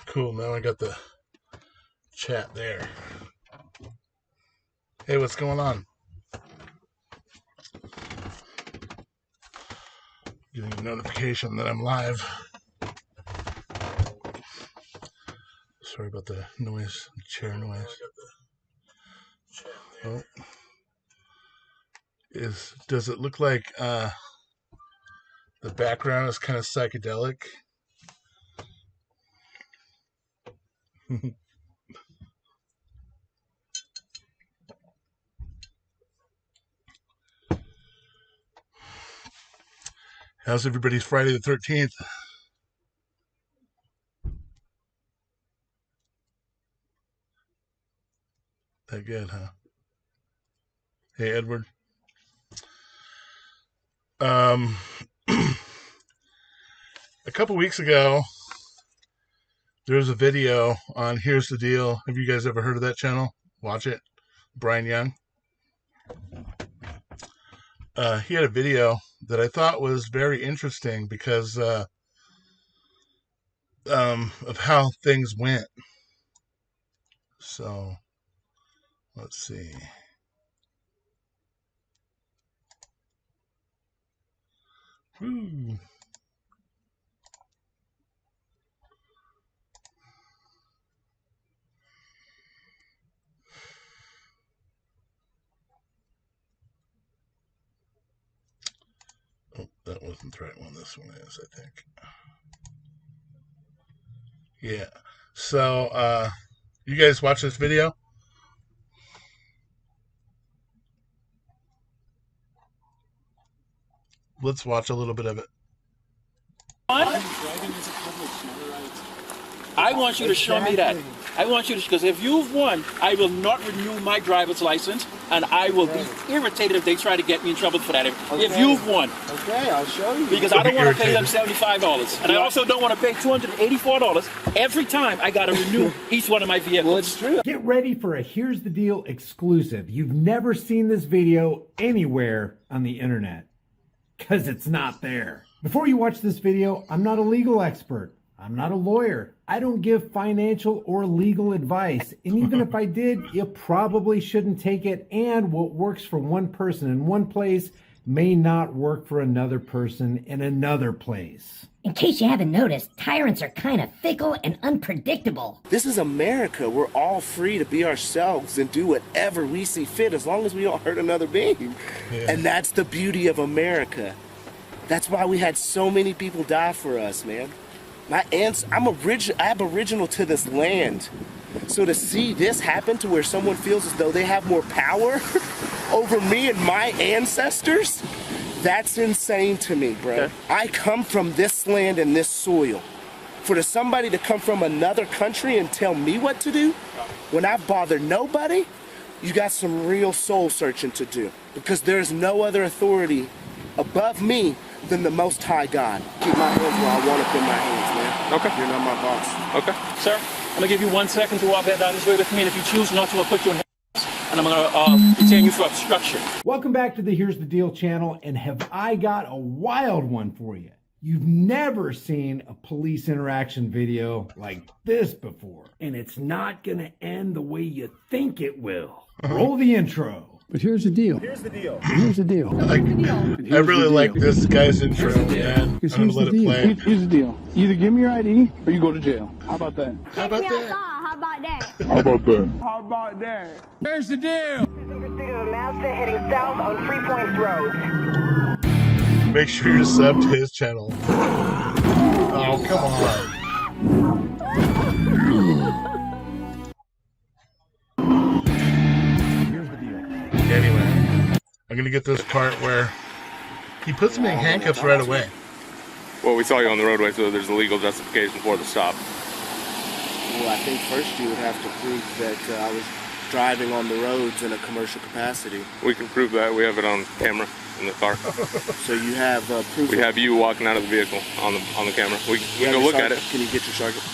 Cool, now I got the chat there. Hey, what's going on? Getting a notification that I'm live. Sorry about the noise, the chair noise. Oh. Does it look like the background is kind of psychedelic? How's everybody's Friday the 13th? That good, huh? Hey, Edward. A couple weeks ago, there was a video on Here's the Deal. Have you guys ever heard of that channel? Watch it. Brian Young. He had a video that I thought was very interesting because of how things went. So, let's see. Woo. Oh, that wasn't the right one. This one is, I think. Yeah. So, you guys watch this video? Let's watch a little bit of it. I want you to show me that. I want you to, because if you've won, I will not renew my driver's license, and I will be irritated if they try to get me in trouble for that. If you've won. Okay, I'll show you. Because I don't want to pay them $75. And I also don't want to pay $284 every time I got to renew each one of my vehicles. Well, it's true. Get ready for a Here's the Deal exclusive. You've never seen this video anywhere on the internet, because it's not there. Before you watch this video, I'm not a legal expert. I'm not a lawyer. I don't give financial or legal advice. And even if I did, you probably shouldn't take it. And what works for one person in one place may not work for another person in another place. In case you haven't noticed, tyrants are kind of fickle and unpredictable. This is America. We're all free to be ourselves and do whatever we see fit as long as we don't hurt another being. Yeah. And that's the beauty of America. That's why we had so many people die for us, man. My aunts, I'm aboriginal to this land. So to see this happen to where someone feels as though they have more power over me and my ancestors, that's insane to me, bro. Okay. I come from this land and this soil. For somebody to come from another country and tell me what to do, when I bother nobody, you got some real soul searching to do. Because there's no other authority above me than the Most High God. Keep my hands where I want to put my hands, man. Okay. You're not my boss. Okay. Sir, I'm going to give you 1 second to walk down this way with me, and if you choose not to, I'll put you in handcuffs, and I'm going to detain you for obstruction. Welcome back to the Here's the Deal channel, and have I got a wild one for you. You've never seen a police interaction video like this before, and it's not going to end the way you think it will. Roll the intro. But here's the deal. Here's the deal. Here's the deal. I really like this guy's intro, man. I'm gonna let it play. Here's the deal. Either give me your ID or you go to jail. How about that? How about that? How about that? How about that? How about that? Here's the deal. Mazda heading south on 3 Points Road. Make sure you're subbed to his channel. come on. Here's the deal. Anyway, I'm gonna get this part where he puts him in handcuffs right away. Well, we saw you on the roadway, so there's a legal justification for the stop. Well, I think first you would have to prove that I was driving on the roads in a commercial capacity. We can prove that. We have it on camera in the car. So you have proof. We have you walking out of the vehicle on the camera. We can go look at it. Can you get your sergeant?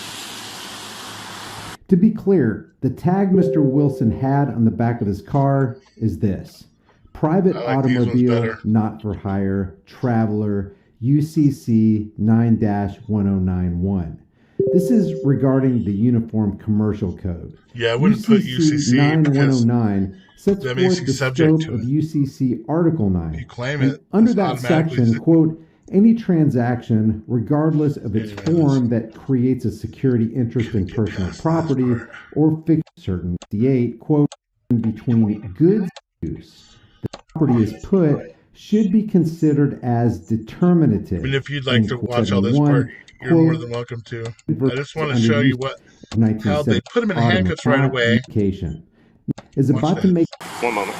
To be clear, the tag Mr. Wilson had on the back of his car is this: private I like these ones automobile, better. not for hire, traveler, UCC 9-1091. This is regarding the Uniform Commercial Code. Yeah, I wouldn't put UCC because 9109 sets that makes forth you the subject scope to of it. UCC Article 9. You claim And it, under it's that automatically section, quote, any transaction, regardless of its form, that creates a security interest in personal property or fixed certain 58, quote, between goods and use. The property is put should be considered as determinative. I mean, if you'd like to in watch all this 71, part, you're quote, more than welcome to. I just want to show you what how they 1970 put him in handcuffs right away. Education is Watch about to this. make One moment.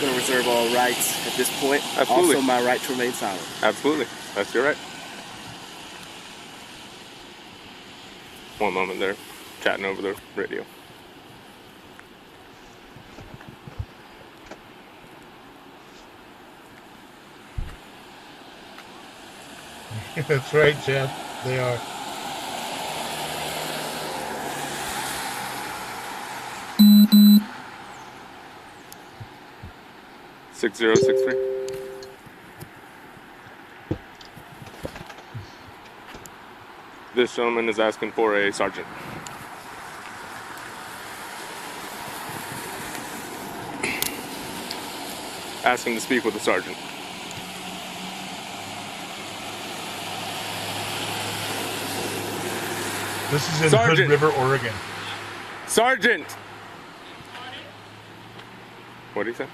I'm going to reserve all rights at this point. Absolutely. Also, my right to remain silent. Absolutely. That's your right. One moment there. Chatting over the radio. That's right, Jeff. They are. Six 6063. This gentleman is asking for a sergeant. Asking to speak with a sergeant. This is in Sergeant. Hood River, Oregon. Sergeant! What did he say?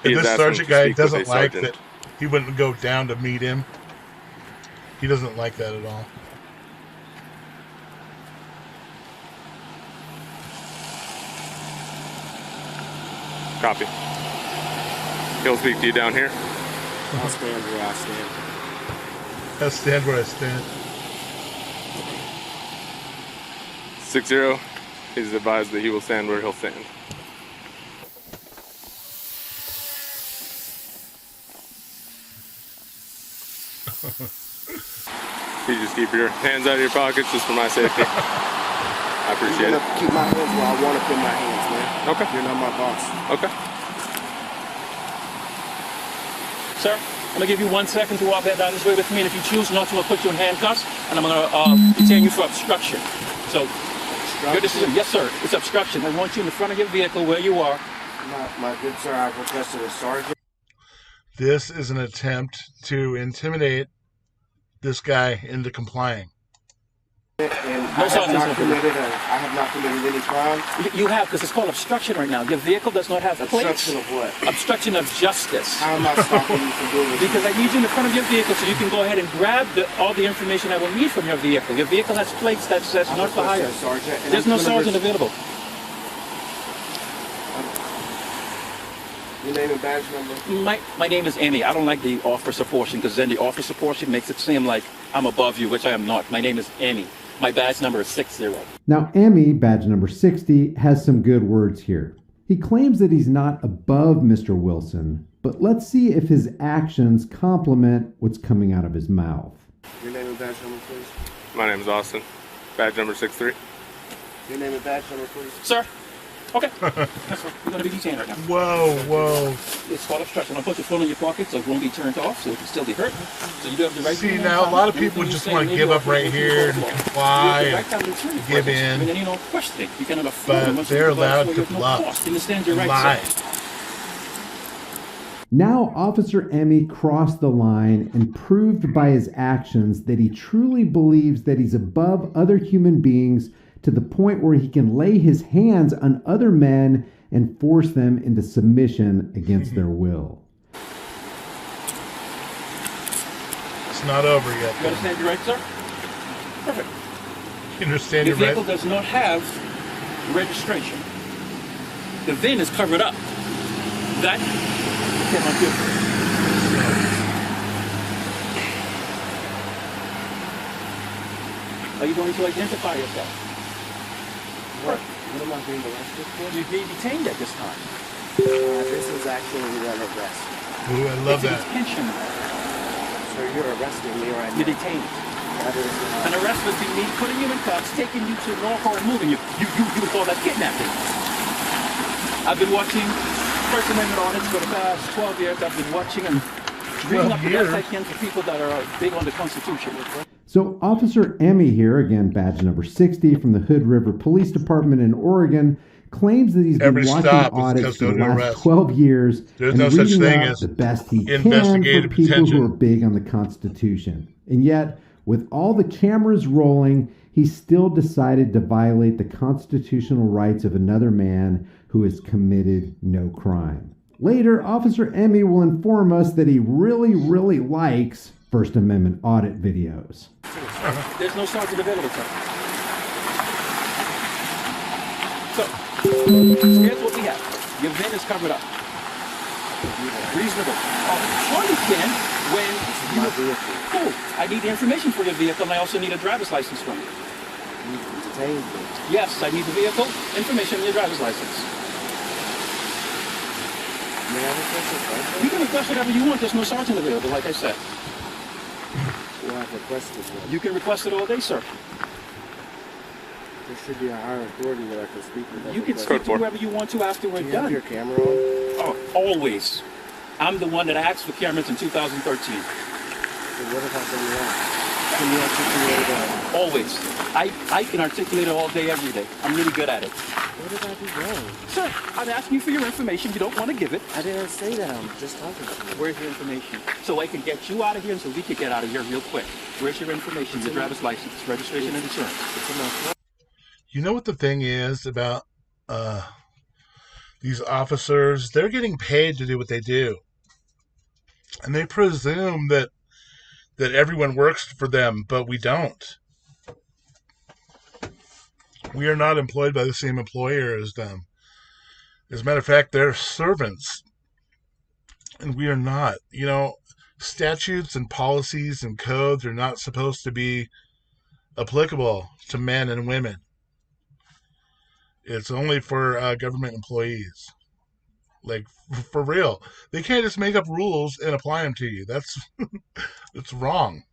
He And is this asking sergeant to guy speak with doesn't a like sergeant. that he wouldn't go down to meet him. He doesn't like that at all. Copy. He'll speak to you down here. I'll stand where I stand. I stand where I stand. 60. He's advised that he will stand where he'll stand. You just keep your hands out of your pockets just for my safety. I I'm appreciate going it. to keep my hands where I want to put my hands, man. Okay. You're not my boss. Okay. Sir, I'm gonna give you 1 second to walk that down this way with me, and if you choose not to, I'll put you in handcuffs, and I'm gonna detain you for obstruction. So, your decision. Yes, sir. It's obstruction. I want you in the front of your vehicle where you are. My good sir, I've requested a sergeant. This is an attempt to intimidate this guy into complying. And No I sergeant, sir. I have not committed any crime. You have, because it's called obstruction right now. Your vehicle does not have plates. Obstruction of what? Obstruction of justice. How am I stopping you from doing this? Because I need you in the front of your vehicle so you can go ahead and grab all the information I will need from your vehicle. Your vehicle has plates that says not for hire. Sergeant, and There's I'm no gonna sergeant res- available. Your name and badge number? My name is Amy. I don't like the officer portion because then the officer portion makes it seem like I'm above you, which I am not. My name is Amy. My badge number is 60. Now, Emmy, badge number 60, has some good words here. He claims that he's not above Mr. Wilson, but let's see if his actions complement what's coming out of his mouth. Your name and badge number, please. My name is Austin. Badge number 63. Your name and badge number, please. Sir? Okay. Yes, sir. You're going to be detained right now. Whoa, whoa. It's called obstruction. I'll put your phone in your pocket so it won't be turned off, so it can still be heard. So you do have the right to See, remain now a silent. lot of people Anything you just say want to may give be up right offensive here to and the law. comply You have the right and to have an attorney give present. in. And then, you know, questioning. You cannot afford But unless they're you provide allowed for to you have no bluff cost. You understand your and rights, lie. sir. Now, Officer Emmy crossed the line and proved by his actions that he truly believes that he's above other human beings to the point where he can lay his hands on other men and force them into submission against their will. not over yet. You understand your rights, sir? Perfect. You understand The your vehicle rights? does not have registration. The VIN is covered up. That you cannot do. Are you going to identify yourself? What am I being arrested for? You're being detained at this time. This is actually an arrest. Ooh, I love It's a that. detention. So you're arresting me right You're now. detained. That is, An arrest would be me putting you in cuffs, taking you to Norfolk and moving you. You would call that kidnapping. I've been watching First Amendment audits for the past 12 years. I've been watching and reading up the best I can for people that are big on the Constitution. So Officer Emmy here, again badge number 60 from the Hood River Police Department in Oregon, claims that he's been Every watching stop is audits because for the no last arrest. 12 years There's and no such reading thing up as the best he can investigative for people detention. who are big on the Constitution. And yet, with all the cameras rolling, he still decided to violate the constitutional rights of another man who has committed no crime. Later, Officer Emmy will inform us that he really, really likes First Amendment audit videos. There's no sergeant available, sir. So, here's what we have. Your VIN is covered up. Reasonable. Or you can when you my vehicle. Cool. I need the information for your vehicle, and I also need a driver's license from you. You detained me. Yes, I need the vehicle, information, and your driver's license. May I request a phone? You can request whatever you want. There's no sergeant available, like I said. Well, I've requested one. You can request it all day, sir. There should be a higher authority that I can speak with. You can speak to whoever you want to after we're Do you have done. your camera on? Oh, always. I'm the one that asked for cameras in 2013. So what have I done wrong? Can you articulate that? Always. I can articulate it all day, every day. I'm really good at it. What did I do wrong? Sir, I'm asking you for your information. You don't want to give it. I didn't say that. I'm just talking to you. Where's your information? So I can get you out of here and so we can get out of here real quick. Where's your information? Your driver's license, registration, and insurance. It's in my phone. You know what the thing is about these officers? They're getting paid to do what they do. And they presume that everyone works for them, but we don't. We are not employed by the same employer as them. As a matter of fact, they're servants. And we are not. You know, statutes and policies and codes are not supposed to be applicable to men and women. It's only for government employees. Like, for real. They can't just make up rules and apply them to you. That's wrong.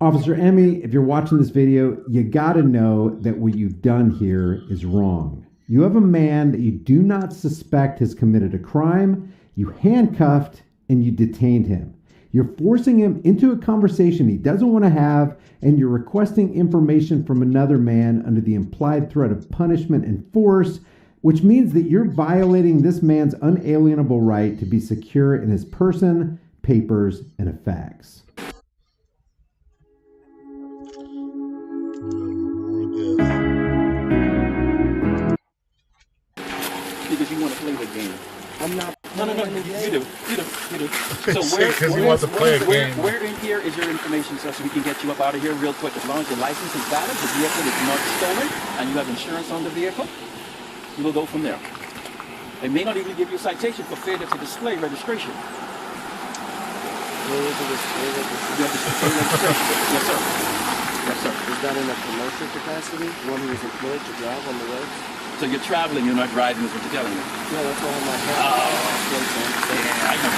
Officer Emmy, if you're watching this video, you gotta know that what you've done here is wrong. You have a man that you do not suspect has committed a crime, you handcuffed, and you detained him. You're forcing him into a conversation he doesn't want to have, and you're requesting information from another man under the implied threat of punishment and force, which means that you're violating this man's unalienable right to be secure in his person, papers, and effects. Because you want to play the game. I'm not. No, you do. So Because he wants to play a game. where in here is your information, sir, so we can get you up out of here real quick? As long as your license is valid, the vehicle is not stolen, and you have insurance on the vehicle, you will go from there. They may not even give you a citation for failure to display registration. Where is the display You registration? have to display registration. Yes, sir. Yes, sir. Is that in a commercial capacity? One who is employed to drive on the roads? So you're traveling, you're not driving, is what you're telling me. Yeah, that's why I'm like, I know.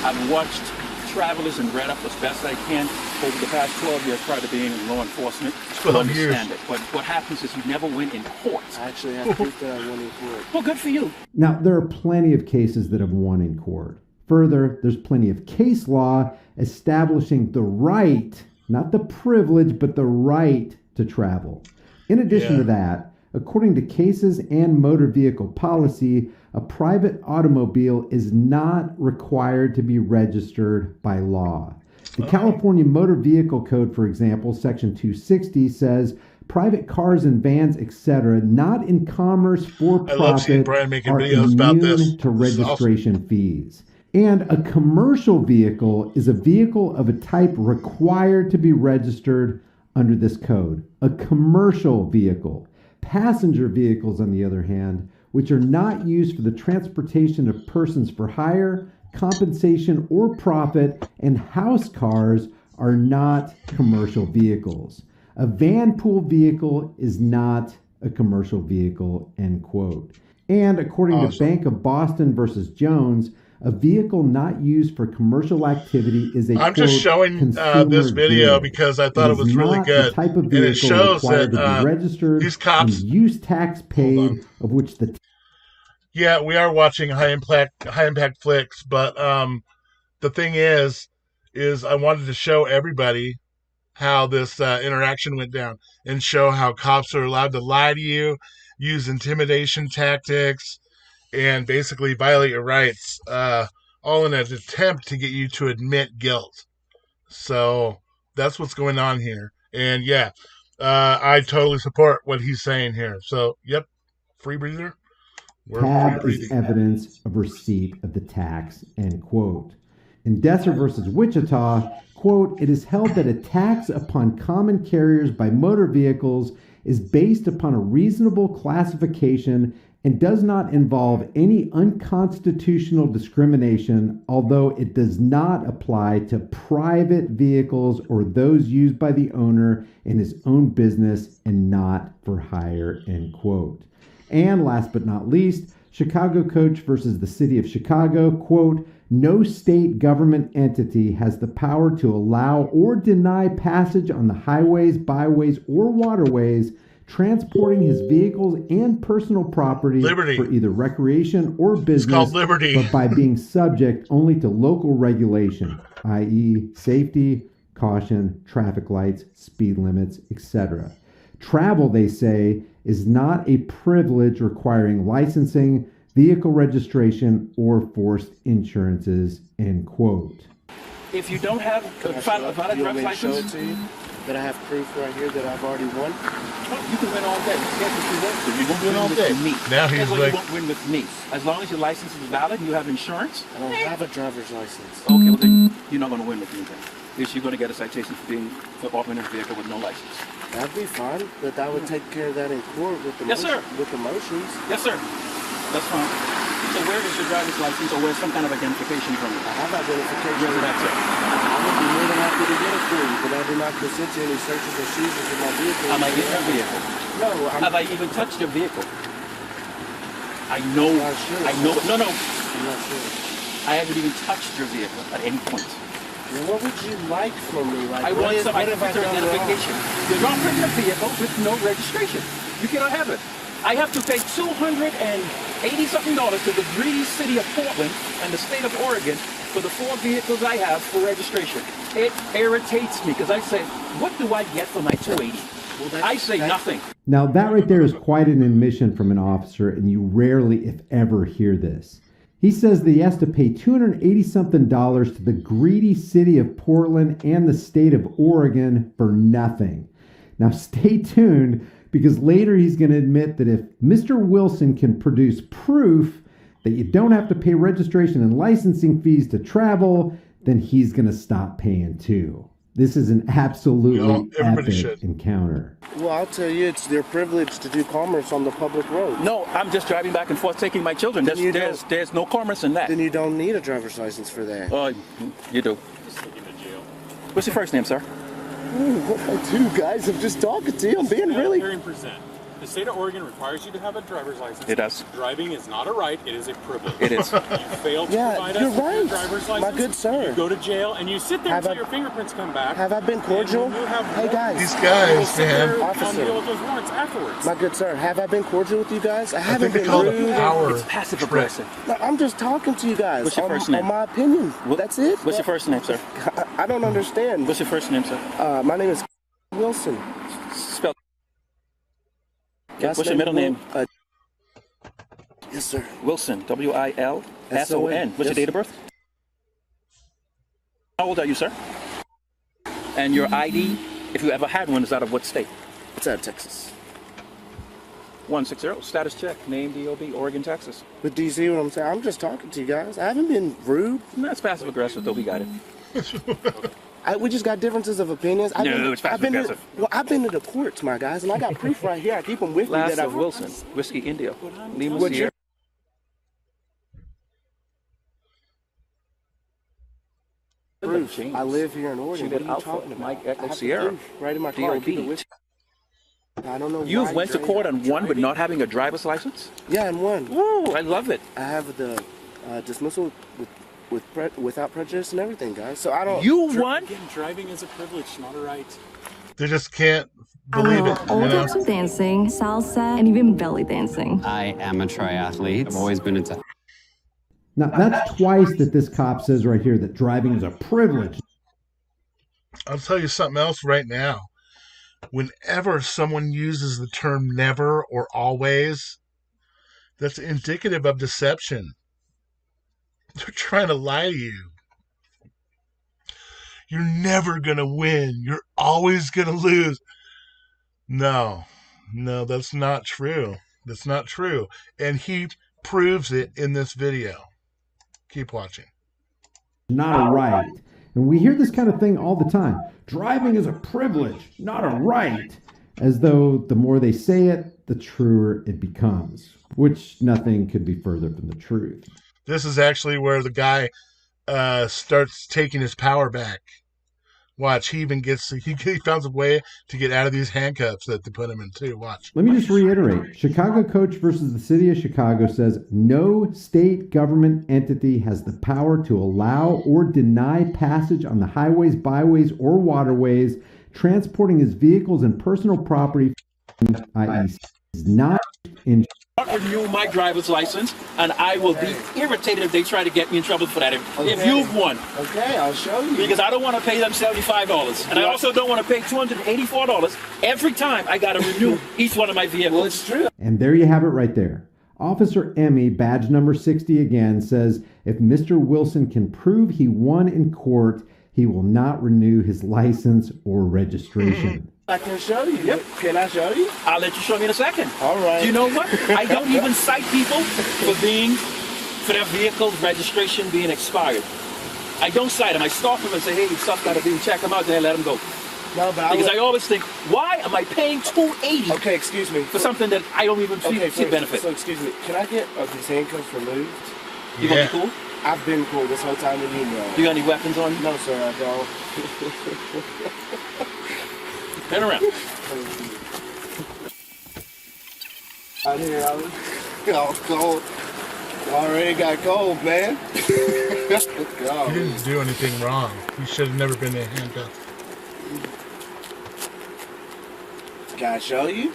I've watched travelers and read up as best I can over the past 12 years prior to being in law enforcement. 12 years. Understand it. But what happens is you never went in court. I actually have proof that I won in court. Well, good for you. Now, there are plenty of cases that have won in court. Further, there's plenty of case law establishing the right, not the privilege, but the right to travel. In addition to that, according to cases and motor vehicle policy, a private automobile is not required to be registered by law. The California Motor Vehicle Code, for example, Section 260 says Private cars and vans, etc., not in commerce for I love seeing profit, Brian making are videos about this. immune to This is awesome. registration fees. And a commercial vehicle is a vehicle of a type required to be registered under this code. A commercial vehicle. Passenger vehicles, on the other hand, which are not used for the transportation of persons for hire, compensation, or profit, and house cars are not commercial vehicles. A van pool vehicle is not a commercial vehicle, end quote. And according to Bank of Boston versus Jones, a vehicle not used for commercial activity is a I'm just quote, showing consumer this video good. because I thought it is was really not the good. type of And it vehicle shows required that to be registered these cops. and use tax paid, of which the Yeah, we are watching high impact flicks, but the thing is I wanted to show everybody how this interaction went down and show how cops are allowed to lie to you, use intimidation tactics, and basically violate your rights, all in an attempt to get you to admit guilt. So that's what's going on here. And yeah, I totally support what he's saying here. So, yep, free breather. We're free tab is breathing. evidence of receipt of the tax, end quote. In Desser versus Wichita, quote, it is held that a tax upon common carriers by motor vehicles is based upon a reasonable classification and does not involve any unconstitutional discrimination, although it does not apply to private vehicles or those used by the owner in his own business and not for hire, end quote. And last but not least, Chicago Coach versus the City of Chicago, quote, no state government entity has the power to allow or deny passage on the highways, byways, or waterways transporting his vehicles and personal property Liberty. for either recreation or business, called liberty. but by being subject only to local regulation, i.e. safety, caution, traffic lights, speed limits, etc. Travel, they say, is not a privilege requiring licensing, vehicle registration, or forced insurances, end quote. If you don't have a valid driver's license, That I have proof right here that I've already won. you can win all day. You can't just do that. You won't win all with day. me. Now he's That's why like- you won't win with me. As long as your license is valid and you have insurance, I don't have a driver's license. okay, well then you're not going to win with me then. Because you're going to get a citation for operating a vehicle with no license. That'd be fine, but I would take care of that in court with the Yes, sir. with the motions. Yes, sir. That's fine. So where is your driver's license or where's some kind of identification from you? I have identification. Where's that, sir? I would be more than happy to get it for you, but I do not consent to any searches or seizures of my vehicle. Am I in your vehicle? No, I'm Have I even touched your vehicle? I know. Not sure. I know. No, no. I'm not sure. I haven't even touched your vehicle at any point. Well, what would you like from me? Like, I want some what have I picture done wrong? identification. You're operating a vehicle with no registration. You cannot have it. I have to pay $280-something to the greedy city of Portland and the state of Oregon for the 4 vehicles I have for registration. It irritates me because I say, what do I get for my $280? I say nothing. Now, that right there is quite an admission from an officer, and you rarely, if ever, hear this. He says that he has to pay $280-something to the greedy city of Portland and the state of Oregon for nothing. Now, stay tuned, because later he's going to admit that if Mr. Wilson can produce proof that you don't have to pay registration and licensing fees to travel, then he's going to stop paying too. This is an absolutely everybody epic should. encounter. Well, I'll tell you, it's their privilege to do commerce on the public road. No, I'm just driving back and forth taking my children. There's no commerce in that. Then you don't need a driver's license for that. You do. What's your first name, sir? What I do, guys? I'm just talking to you. I'm being really. Hearing present. The state of Oregon requires you to have a driver's license. It does. Driving is not a right; it is a privilege. It is. You fail to provide us you're with your right, driver's my license. good sir. You go to jail and you sit there Have until I- your fingerprints come back. Have I been cordial? And you have Hey, guys. These You guys, sit man. there Officer. on deal with those warrants afterwards. My good sir, have I been cordial with you guys? I I haven't think they been call it rude. a power It's passive trip. aggressive. No, I'm just talking to you guys. What's your on, first name? On my opinion. That's it. What's your first name, sir? I don't understand. What's your first name, sir? My name is Wilson. Spell. Last What's your middle name? Yes, sir. Wilson. Wilson. What's your Yes. date of birth? How old are you, sir? And your ID, if you ever had one, is out of what state? It's out of Texas. 160, status check, name DOB, Oregon, Texas. But do you see what I'm saying? I'm just talking to you guys. I haven't been rude. That's passive aggressive, though. We got it. We just got differences of opinions. It's passive aggressive. I've been to the courts, my guys, and I got proof right here. I keep them with me. Last that of Wilson, Whiskey India, Lima What's Sierra. Proof. I live here in Oregon. What are you Alpha, talking about? Mike Echo I have the Sierra, proof right in my car. I keep it DOB. with me. I don't know. You've why went to you're court on one, but not having a driver's license? Yeah, and one. Ooh, I love it. I have the dismissal without prejudice and everything, guys. So I don't. You won? Again, driving is a privilege, not a right. They just can't believe it. All You know? types of dancing, salsa, and even belly dancing. I am a triathlete. I've always been into. Now, that's twice that this cop says right here that driving is a privilege. I'll tell you something else right now. Whenever someone uses the term never or always, that's indicative of deception. They're trying to lie to you. You're never going to win. You're always going to lose. No, that's not true. That's not true. And he proves it in this video. Keep watching. Not a right. And we hear this kind of thing all the time. Driving is a privilege, not a right. As though the more they say it, the truer it becomes. Which nothing could be further from the truth. This is actually where the guy starts taking his power back. Watch, he found a way to get out of these handcuffs that they put him in too. Watch. Let me just reiterate. Chicago Coach versus the City of Chicago says no state government entity has the power to allow or deny passage on the highways, byways, or waterways, transporting his vehicles and personal property, i.e. is not in. Renew my driver's license, and I will be irritated if they try to get me in trouble for that. If you've won. Okay, I'll show you. Because I don't want to pay them $75. And I also don't want to pay $284 every time I got to renew each one of my vehicles. Well, it's true. And there you have it right there. Officer Emmy, badge number 60 again, says if Mr. Wilson can prove he won in court, he will not renew his license or registration. I can show you. Yep. Can I show you? I'll let you show me in a second. All right. Do you know what? I don't even cite people for their vehicle registration being expired. I don't cite them. I stop them and say, hey, stuff got to be, check them out, then I let them go. No, but because I always think, why am I paying $280? Okay, excuse me. For something that I don't even see benefit. So excuse me, can I get these handcuffs removed? You gonna be cool? I've been cool this whole time with you, bro. You got any weapons on you? No, sir, I don't. Turn around. Out here, I was cold. Already got cold, man. Let's go. He didn't do anything wrong. He should have never been in handcuffs. Can I show you?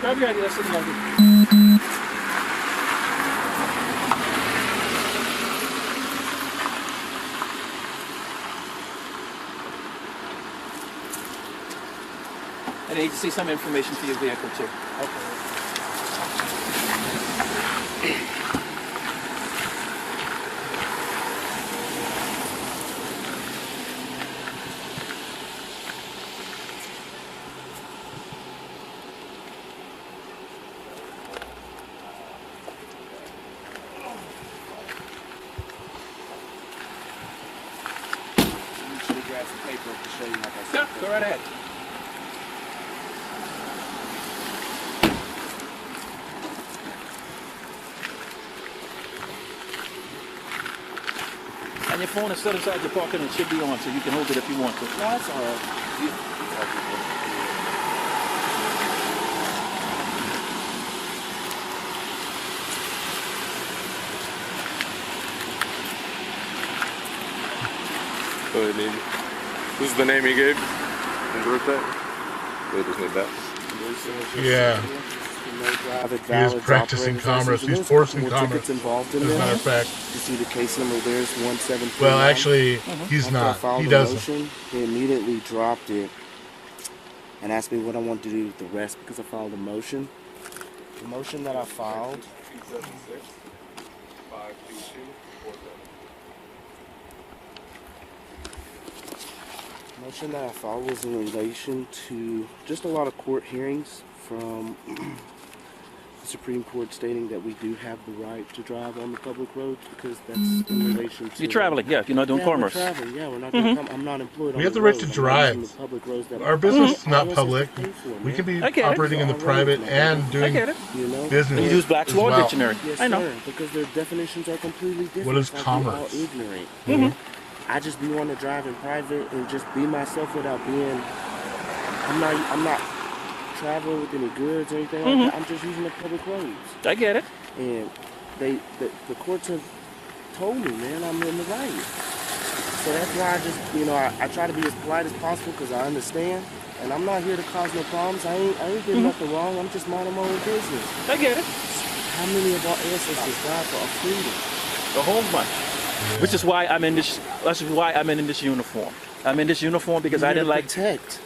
Grab your ID, let's see the ID. I need to see some information for your vehicle too. Okay. Grab some paper to show you how that's Yeah, go right ahead. And your phone is set aside your pocket and it should be on, so you can hold it if you want to. No, that's all right. Go ahead, Navy. This is the name he gave? And birthday? Wait, just need that. Yeah. He is practicing commerce. He's forcing commerce. Involved in as a matter of fact. You see the case number there's 173. Well, actually, he's not. He doesn't. He immediately dropped it and asked me what I want to do with the rest because I filed a motion. The motion that I filed Motion that I filed was in relation to just a lot of court hearings from the Supreme Court stating that we do have the right to drive on the public roads because that's in relation to... You're traveling, yeah, you're not doing commerce. We're traveling, yeah, we're not doing I'm not employed We on have the the right road. to I'm drive. using the public roads that Our business is not all public. us is to pay for, We man. can be I get it. operating in the private and doing I get it. You know? business. You use Black's as Law well. Dictionary. Yes, I know. sir, because their definitions are completely different. What is Like, commerce? we're all ignorant. I just be wanting to drive in private and just be myself without being... I'm not traveling with any goods or anything like that. I'm just using the public roads. I get it. And the courts have told me, man, I'm in the right. So that's why I just, I try to be as polite as possible because I understand. And I'm not here to cause no problems. I ain't doing nothing wrong. I'm just minding my own business. I get it. How many of our ancestors died for our freedom? A whole bunch. Yeah. Which is why I'm in this. That's why I'm in this uniform. I'm in this uniform because I didn't like protect.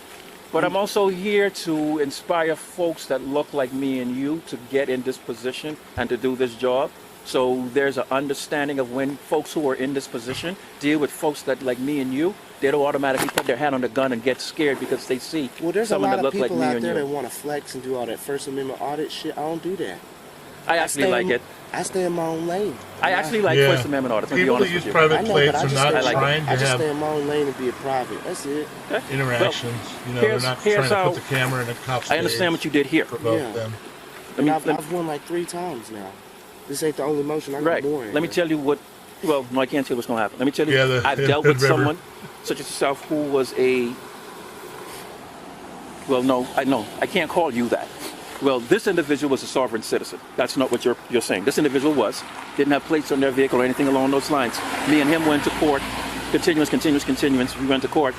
But I'm also here to inspire folks that look like me and you to get in this position and to do this job. So there's an understanding of when folks who are in this position deal with folks that like me and you, they don't automatically put their hand on the gun and get scared because they see someone that look like me and you. Well, there's a lot of people out there that want to flex and do all that First Amendment audit shit. I don't do that. I actually like it. I stay in my own lane. I actually like First Amendment audits. People that use private plates are not trying to I just have stay in my own lane and be a private. That's it. interactions. Well, they're not trying to put the camera in a cop's I understand what you did here. Yeah. And I've won like 3 times now. This ain't the only motion. I got more in Let me tell you what. Well, no, I can't tell you what's going to happen. Let me tell you. I've dealt with someone such as yourself who was a. Well, no, I can't call you that. Well, this individual was a sovereign citizen. That's not what you're saying. This individual didn't have plates on their vehicle or anything along those lines. Me and him went to court. Continuance. We went to court.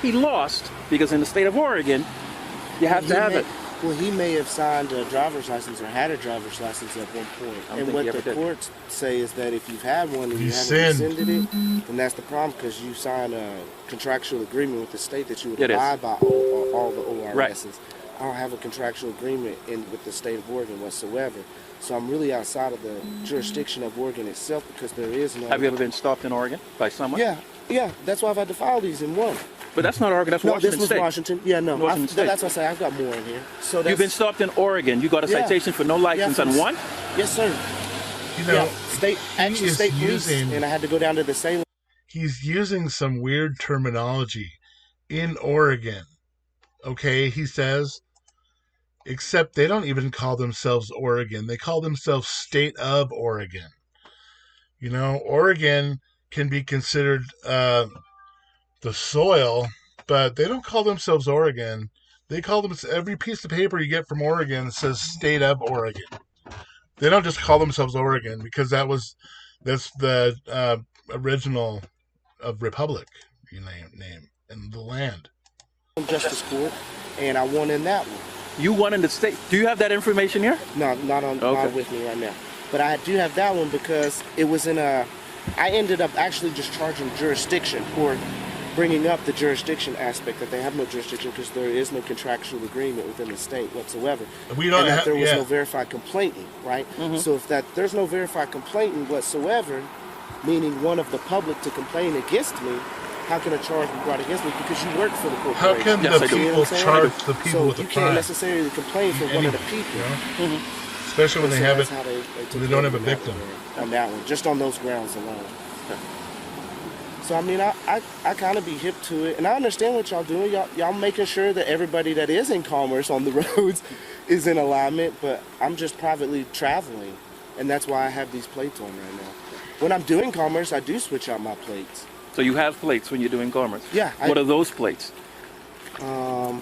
He lost because in the state of Oregon, you have to have it. Well, he may have signed a driver's license or had a driver's license at one point. And what the courts say is that if you've had one and you haven't rescinded it, then that's the problem because you signed a contractual agreement with the state that you would abide by all the ORSs. Right. I don't have a contractual agreement with the state of Oregon whatsoever. So I'm really outside of the jurisdiction of Oregon itself because there is no... Have you ever been stopped in Oregon by someone? Yeah. That's why I've had to file these in one. But that's not Oregon, that's Washington State. State. Washington. Yeah, no. Washington State. That's what I say. I've got more in here. So you've been stopped in Oregon. You got a citation for no license on one? Yes, sir. State police, and I had to go down to the Salem. He's using some weird terminology in Oregon. Okay, he says, except they don't even call themselves Oregon. They call themselves State of Oregon. Oregon can be considered the soil, but they don't call themselves Oregon. They call them, every piece of paper you get from Oregon says State of Oregon. They don't just call themselves Oregon because that's the original of Republic name and the land. Justice Court, and I won in that one. You won in the state. Do you have that information here? No, not with me right now. But I do have that one because it was I ended up actually just charging jurisdiction or bringing up the jurisdiction aspect that they have no jurisdiction because there is no contractual agreement within the state whatsoever. We don't and that there was no verified complainant, right? Mm-hmm. So if there's no verified complainant whatsoever, meaning one of the public to complain against me, how can a charge be brought against me? Because you work for the corporation. How can the people charge the people with the crime? So you can't necessarily complain for one of the people. Especially when they have it, when they don't have a victim. On that one, just on those grounds alone. So I mean, I kind of be hip to it, and I understand what y'all doing. Y'all making sure that everybody that is in commerce on the roads is in alignment. But I'm just privately traveling, and that's why I have these plates on right now. When I'm doing commerce, I do switch out my plates. So you have plates when you're doing commerce? Yeah. What are those plates? I'm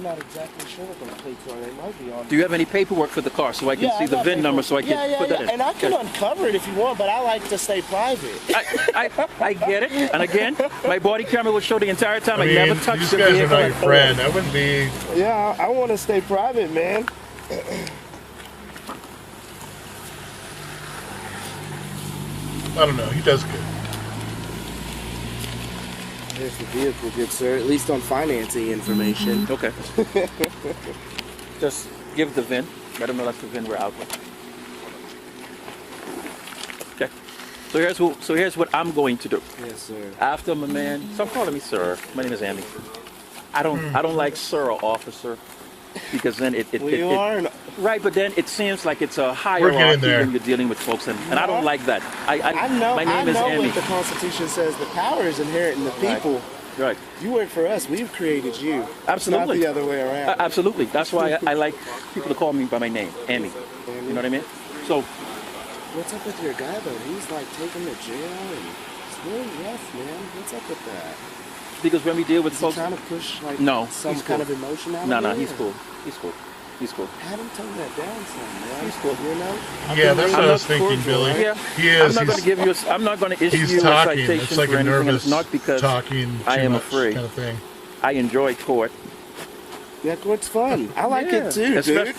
not exactly sure what those plates are. They might be on. Do you have any paperwork for the car so I can see the VIN number so I can put that in? And I can uncover it if you want, but I like to stay private. I get it. And again, my body camera will show the entire time. I never touched the vehicle. These guys are not your friend. That wouldn't be... Yeah, I want to stay private, man. I don't know. He does good. There's the vehicle, good sir. At least on financing information. Okay. Just give the VIN. Let them know that's the VIN we're out with. So here's what I'm going to do. Yes, sir. After my man, stop calling me sir. My name is Andy. I don't like sir or officer, because then right, but then it seems like it's a hierarchy when you're dealing with folks, and I don't like that. I know. My name is Andy. What the Constitution says. The power is inherent in the people. Right. You work for us. We've created you. Absolutely. It's not the other way around. Absolutely. That's why I like people to call me by my name, Andy. You know what I mean? So. What's up with your guy though? He's like taking to jail and it's really rough, man. What's up with that? Because when we deal with folks, trying to push like some kind of emotion out. No, he's cool. He's cool. Have him tone that down some, man. He's cool. You know? Yeah, that's what I was thinking, Billy. Yeah. He is. I'm not going to issue he's you talking. a citation It's like for a anything, and nervous it's not because talking I am much afraid. kind of thing. I enjoy court. Yeah, court's fun. I like it too, dude.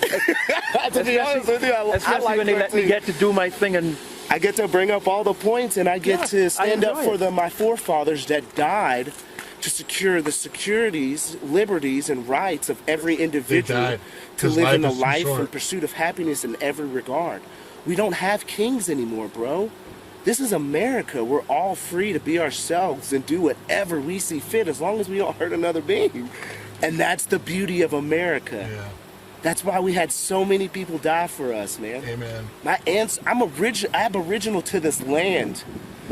To be honest with you, I like when they let me get to do my thing, and I get to bring up all the points, and I get to stand up for my forefathers that died to secure the securities, liberties, and rights of every individual to live in a life in pursuit of happiness in every regard. We don't have kings anymore, bro. This is America. We're all free to be ourselves and do whatever we see fit as long as we don't hurt another being. And that's the beauty of America. Yeah. That's why we had so many people die for us, man. Amen. I'm aboriginal to this land.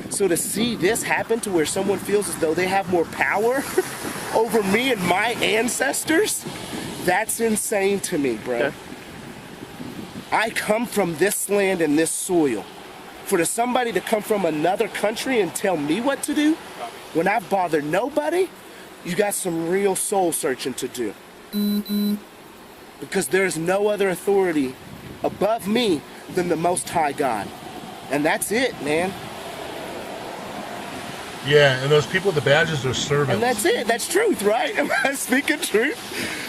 So to see this happen to where someone feels as though they have more power over me and my ancestors, that's insane to me, bro. Okay. I come from this land and this soil. For somebody to come from another country and tell me what to do, when I've bothered nobody, you got some real soul searching to do. Because there's no other authority above me than the Most High God. And that's it, man. Yeah, and those people with the badges are servants. And that's it. That's truth, right? Am I speaking truth?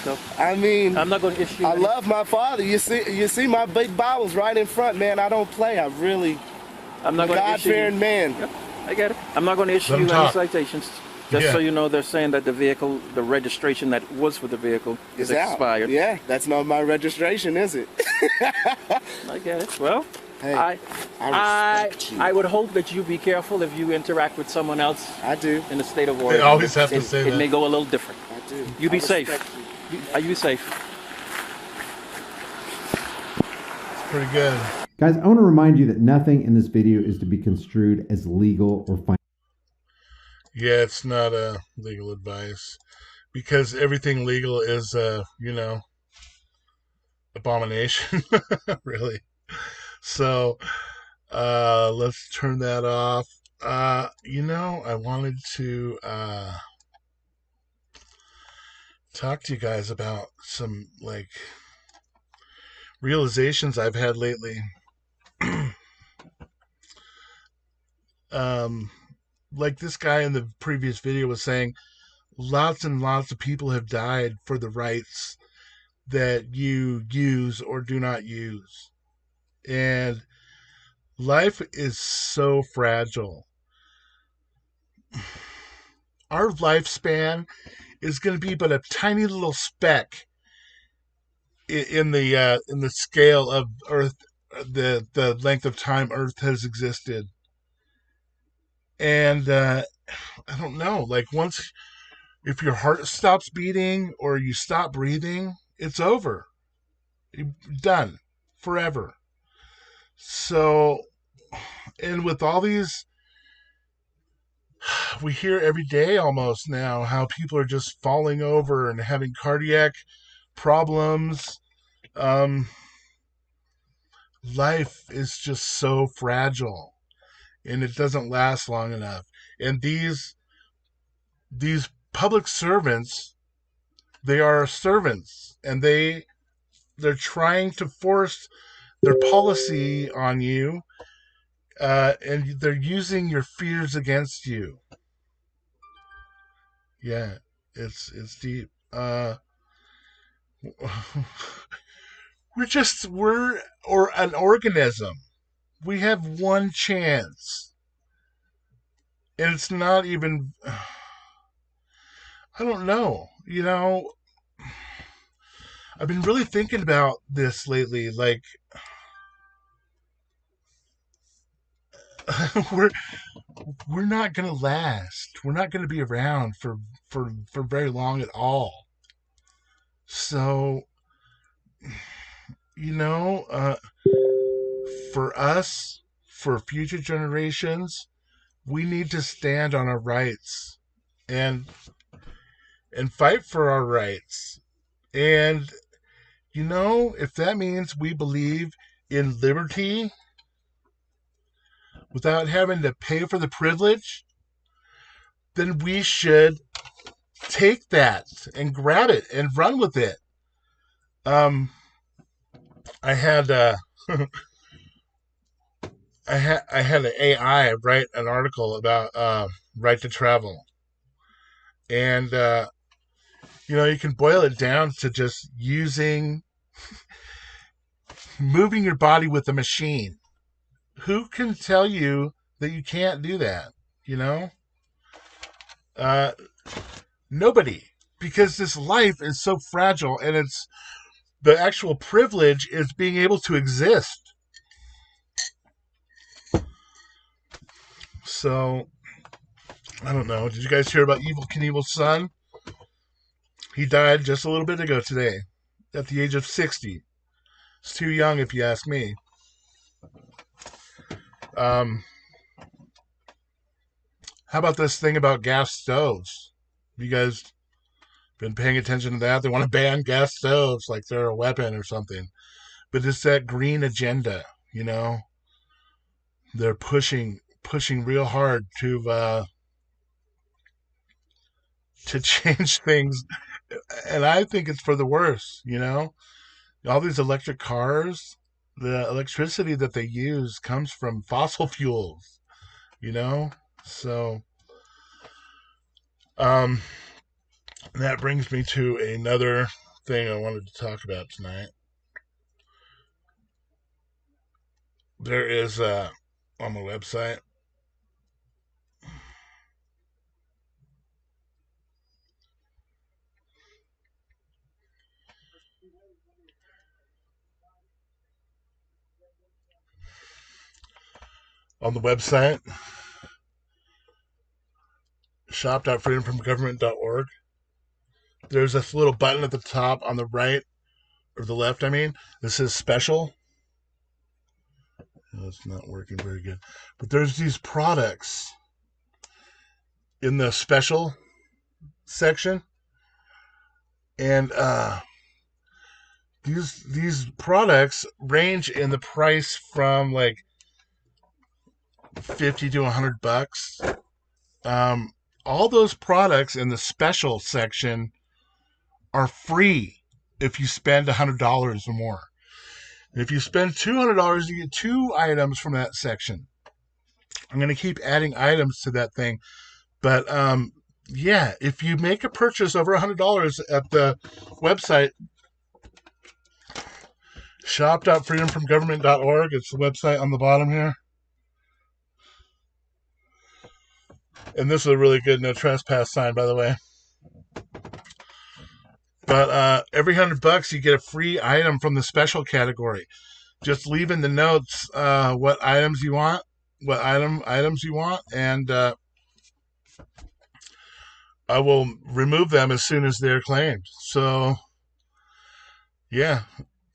No. I mean, I'm not going to issue. I love my father. You see my big Bible's right in front, man. I don't play. I'm not going to issue. God-fearing man. Yep, I get it. I'm not going to issue you any citations. Just so you know, they're saying that the vehicle, the registration that was for the vehicle is expired. Yeah, that's not my registration, is it? I get it. Well, hey, I would hope that you be careful if you interact with someone else. I do. In the state of Oregon. They always have to say that. It may go a little different. I do. You be safe. Are you safe? It's pretty good. Guys, I want to remind you that nothing in this video is to be construed as legal or financial. Yeah, it's not legal advice, because everything legal is, abomination, really. So, let's turn that off. I wanted to talk to you guys about some, realizations I've had lately. Like this guy in the previous video was saying, lots and lots of people have died for the rights that you use or do not use. And life is so fragile. Our lifespan is going to be but a tiny little speck in the scale of Earth, the length of time Earth has existed. And I don't know, if your heart stops beating or you stop breathing, it's over. You're done forever. So, and with all these, we hear every day almost now how people are just falling over and having cardiac problems. Life is just so fragile. And it doesn't last long enough. And these public servants, they are servants, and they're trying to force their policy on you, and they're using your fears against you. Yeah, it's deep. We're an organism. We have one chance. And it's not even, I don't know, I've been really thinking about this lately. we're we're not going to last. We're not going to be around for very long at all. So, you know, for us, for future generations, we need to stand on our rights and fight for our rights. And if that means we believe in liberty without having to pay for the privilege, then we should take that and grab it and run with it. I had I had an AI write an article about right to travel, and you can boil it down to just moving your body with a machine. Who can tell you that you can't do that? Nobody, because this life is so fragile, and it's the actual privilege is being able to exist. So, I don't know. Did you guys hear about Evel Knievel's son? He died just a little bit ago today, at the age of 60. It's too young, if you ask me. How about this thing about gas stoves? Have you guys been paying attention to that? They want to ban gas stoves like they're a weapon or something. But it's that green agenda, They're pushing real hard to change things, and I think it's for the worse. All these electric cars, the electricity that they use comes from fossil fuels. So that brings me to another thing I wanted to talk about tonight. There is on my website shop.freedomfromgovernment.org. There's this little button at the top on the right, or the left, that says special. It's not working very good. But there's these products in the special section. And these products range in the price from like $50 to $100. All those products in the special section are free if you spend $100 or more. And if you spend $200, you get 2 items from that section. I'm going to keep adding items to that thing. But if you make a purchase over $100 at the website, shop.freedomfromgovernment.org, it's the website on the bottom here. And this is a really good no trespass sign, by the way. But every $100 you get a free item from the special category. Just leave in the notes what items you want, and I will remove them as soon as they're claimed. So,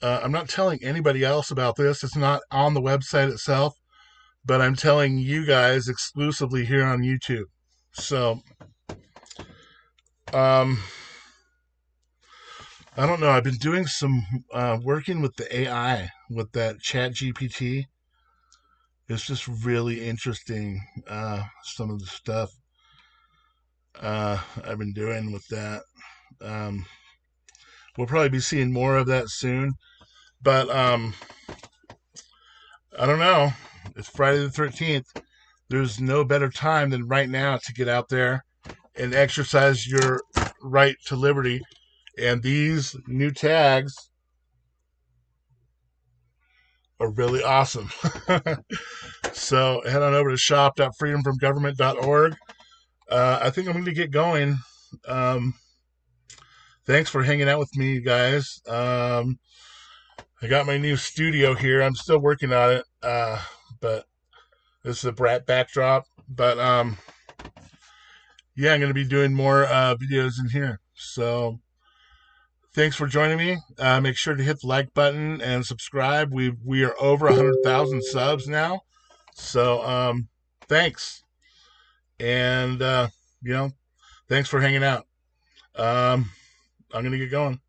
I'm not telling anybody else about this. It's not on the website itself, but I'm telling you guys exclusively here on YouTube. So, I don't know. I've been doing some working with the AI, with that ChatGPT. It's just really interesting, some of the stuff I've been doing with that. We'll probably be seeing more of that soon. But I don't know. It's Friday the 13th. There's no better time than right now to get out there and exercise your right to liberty. And these new tags are really awesome. So head on over to shop.freedomfromgovernment.org. I think I'm going to get going. Thanks for hanging out with me, you guys. I got my new studio here. I'm still working on it, but This is a brat backdrop, but yeah, I'm going to be doing more videos in here. So thanks for joining me. Make sure to hit the like button and subscribe. We are over 100,000 subs now. So thanks. And thanks for hanging out. I'm going to get going.